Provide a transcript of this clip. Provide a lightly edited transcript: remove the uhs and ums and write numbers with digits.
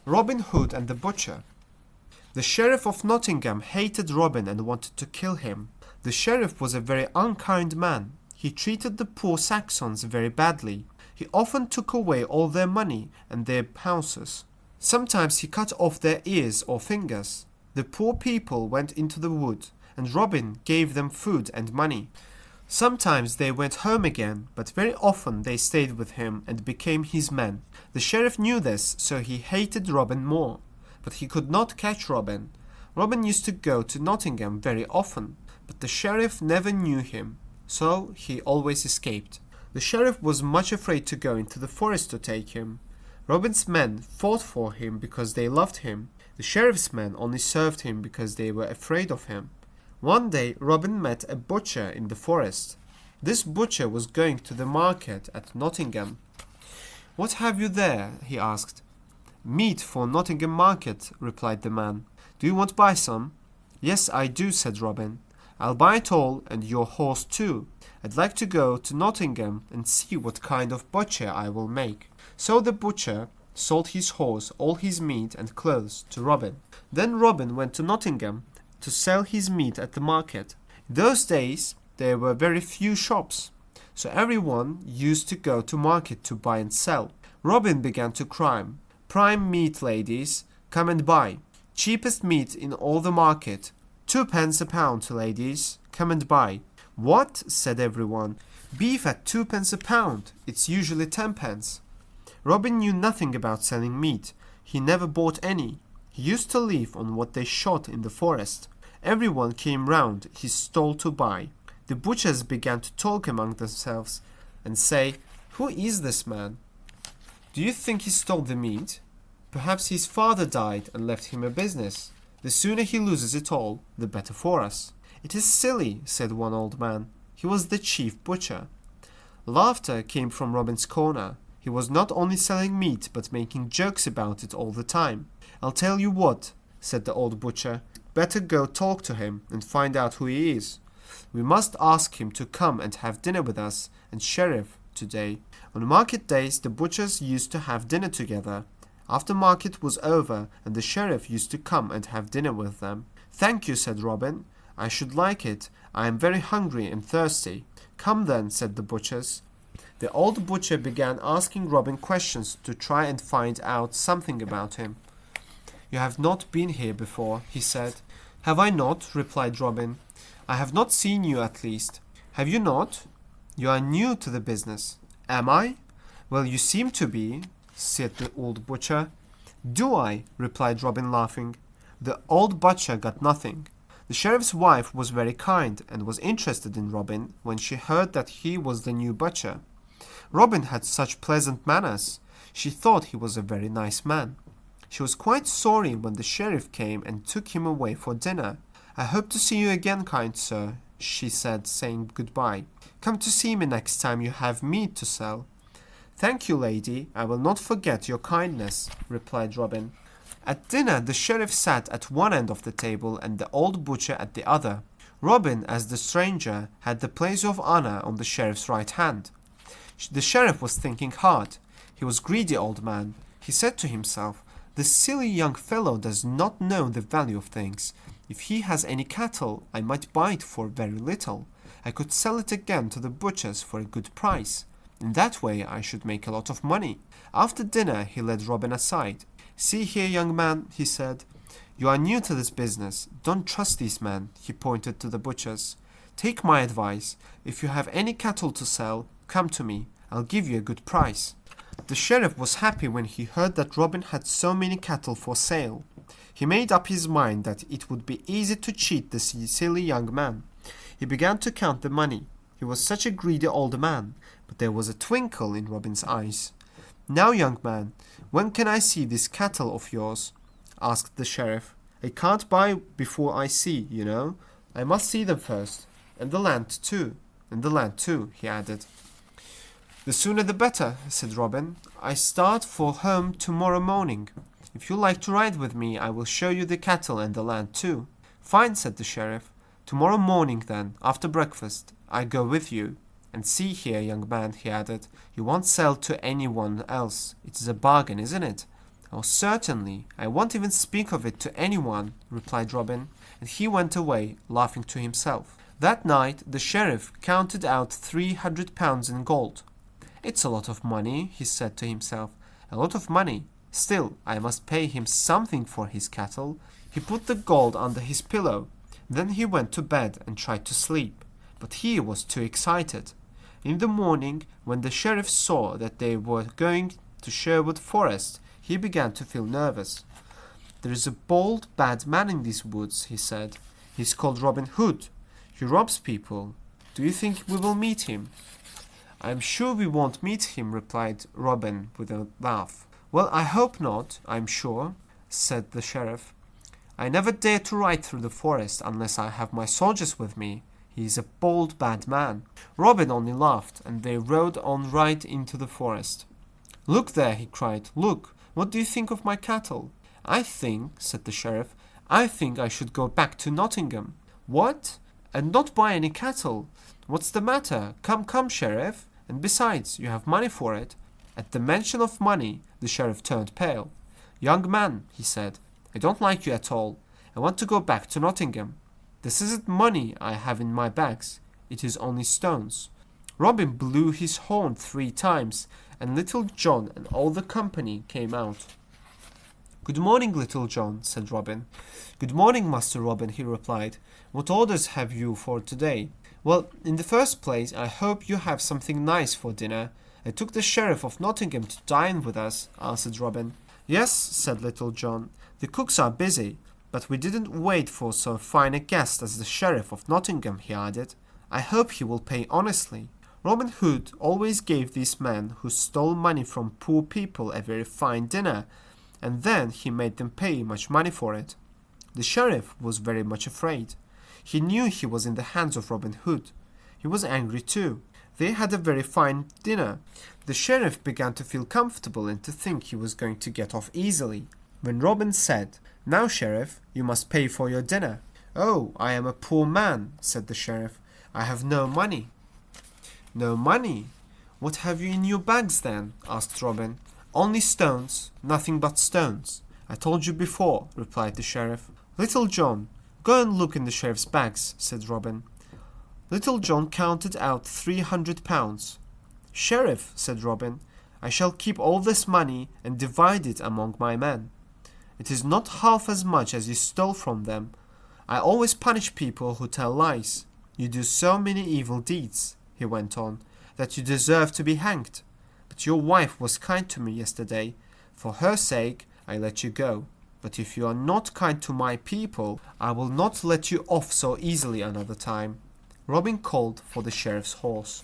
Robin Hood and the Butcher. The Sheriff of Nottingham hated Robin and wanted to kill him. The sheriff was a very unkind man. He treated the poor Saxons very badly. He often took away all their money and their houses. Sometimes he cut off their ears or fingers. The poor people went into the wood, and Robin gave them food and money. Sometimes they went home again, but very often they stayed with him and became his men. The sheriff knew this, so he hated Robin more. But he could not catch Robin. Robin used to go to Nottingham very often, but the sheriff never knew him, so he always escaped. The sheriff was much afraid to go into the forest to take him. Robin's men fought for him because they loved him. The sheriff's men only served him because they were afraid of him. One day Robin met a butcher in the forest. This butcher was going to the market at Nottingham. "What have you there?" he asked. "Meat for Nottingham market," replied the man. "Do you want to buy some?" "Yes, I do," said Robin. "I'll buy it all, and your horse too. I'd like to go to Nottingham and see what kind of butcher I will make." So the butcher sold his horse, all his meat and clothes to Robin. Then Robin went to Nottingham to sell his meat at the market. In those days there were very few shops, so everyone used to go to market to buy and sell. Robin began to cry, "Prime meat, ladies, come and buy. Cheapest meat in all the market. 2 pence a pound, ladies, come and buy." "What?" said everyone. "Beef at 2 pence a pound. It's usually 10 pence." Robin knew nothing about selling meat. He never bought any. He used to live on what they shot in the forest. Everyone came round his stall to buy. The butchers began to talk among themselves and say, "Who is this man? Do you think he stole the meat? Perhaps his father died and left him a business. The sooner he loses it all, the better for us." "It is silly," said one old man. He was the chief butcher. Laughter came from Robin's corner. He was not only selling meat, but making jokes about it all the time. "I'll tell you what," said the old butcher. "Better go talk to him and find out who he is. We must ask him to come and have dinner with us and sheriff today." On market days, the butchers used to have dinner together. After market was over, and the sheriff used to come and have dinner with them. "Thank you," said Robin. "I should like it. I am very hungry and thirsty." "Come then," said the butchers. The old butcher began asking Robin questions to try and find out something about him. "You have not been here before," he said. "Have I not?" replied Robin. "I have not seen you, at least." "Have you not? You are new to the business." "Am I?" "Well, you seem to be," said the old butcher. "Do I?" replied Robin, laughing. The old butcher got nothing. The sheriff's wife was very kind and was interested in Robin when she heard that he was the new butcher. Robin had such pleasant manners. She thought he was a very nice man. She was quite sorry when the sheriff came and took him away for dinner. "I hope to see you again, kind sir," she said, saying goodbye. "Come to see me next time you have meat to sell." "Thank you, lady. I will not forget your kindness," replied Robin. At dinner, the sheriff sat at one end of the table and the old butcher at the other. Robin, as the stranger, had the place of honor on the sheriff's right hand. The sheriff was thinking hard. He was a greedy old man. He said to himself, "This silly young fellow does not know the value of things. If he has any cattle, I might buy it for very little. I could sell it again to the butchers for a good price. In that way I should make a lot of money." After dinner he led Robin aside. "See here, young man," he said. "You are new to this business. Don't trust these men." He pointed to the butchers. "Take my advice. If you have any cattle to sell, come to me. I'll give you a good price." The sheriff was happy when he heard that Robin had so many cattle for sale. He made up his mind that it would be easy to cheat the silly young man. He began to count the money. He was such a greedy old man, but there was a twinkle in Robin's eyes. "Now, young man, when can I see this cattle of yours?" asked the sheriff. "I can't buy before I see, you know. I must see them first. And the land too. And the land too," he added. "The sooner the better," said Robin. "I start for home tomorrow morning. If you like to ride with me, I will show you the cattle and the land too." "Fine," said the sheriff. "Tomorrow morning then, after breakfast, I go with you. And see here, young man," he added, "you won't sell to anyone else. It is a bargain, isn't it? "Oh, certainly. I won't even speak of it to anyone," replied Robin, and he went away, laughing to himself. That night the sheriff counted out 300 pounds in gold. "It's a lot of money," he said to himself. "A lot of money. Still, I must pay him something for his cattle." He put the gold under his pillow. Then he went to bed and tried to sleep, but he was too excited. In the morning, when the sheriff saw that they were going to Sherwood Forest, he began to feel nervous. "There is a bold, bad man in these woods," he said. "He's called Robin Hood. He robs people. Do you think we will meet him?" "I'm sure we won't meet him," replied Robin with a laugh. "Well, I hope not, I'm sure," said the sheriff. "I never dare to ride through the forest unless I have my soldiers with me. He is a bold, bad man." Robin only laughed, and they rode on right into the forest. "Look there," he cried. "Look, what do you think of my cattle?" "I think," said the sheriff, "I think I should go back to Nottingham." "What? And not buy any cattle? What's the matter? Come, come, sheriff. And besides, you have money for it." At the mention of money, the sheriff turned pale. "Young man," he said, "I don't like you at all. I want to go back to Nottingham. This isn't money I have in my bags. It is only stones." Robin blew his horn 3 times, and Little John and all the company came out. "Good morning, Little John," said Robin. "Good morning, Master Robin," he replied. "What orders have you for today?" "Well, in the first place, I hope you have something nice for dinner. I took the Sheriff of Nottingham to dine with us," answered Robin. "Yes," said Little John, "the cooks are busy, but we didn't wait for so fine a guest as the Sheriff of Nottingham," he added. "I hope he will pay honestly." Robin Hood always gave these men who stole money from poor people a very fine dinner, and then he made them pay much money for it. The sheriff was very much afraid. He knew he was in the hands of Robin Hood. He was angry too. They had a very fine dinner. The sheriff began to feel comfortable and to think he was going to get off easily, when Robin said, "Now, sheriff, you must pay for your dinner." "Oh, I am a poor man," said the sheriff. "I have no money." "No money? What have you in your bags then?" asked Robin. "Only stones, nothing but stones. I told you before," replied the sheriff. "Little John, go and look in the sheriff's bags," said Robin. Little John counted out 300 pounds. "Sheriff," said Robin, "I shall keep all this money and divide it among my men. It is not half as much as you stole from them. I always punish people who tell lies. You do so many evil deeds," he went on, "that you deserve to be hanged. But your wife was kind to me yesterday. For her sake, I let you go. But if you are not kind to my people, I will not let you off so easily another time." Robin called for the sheriff's horse.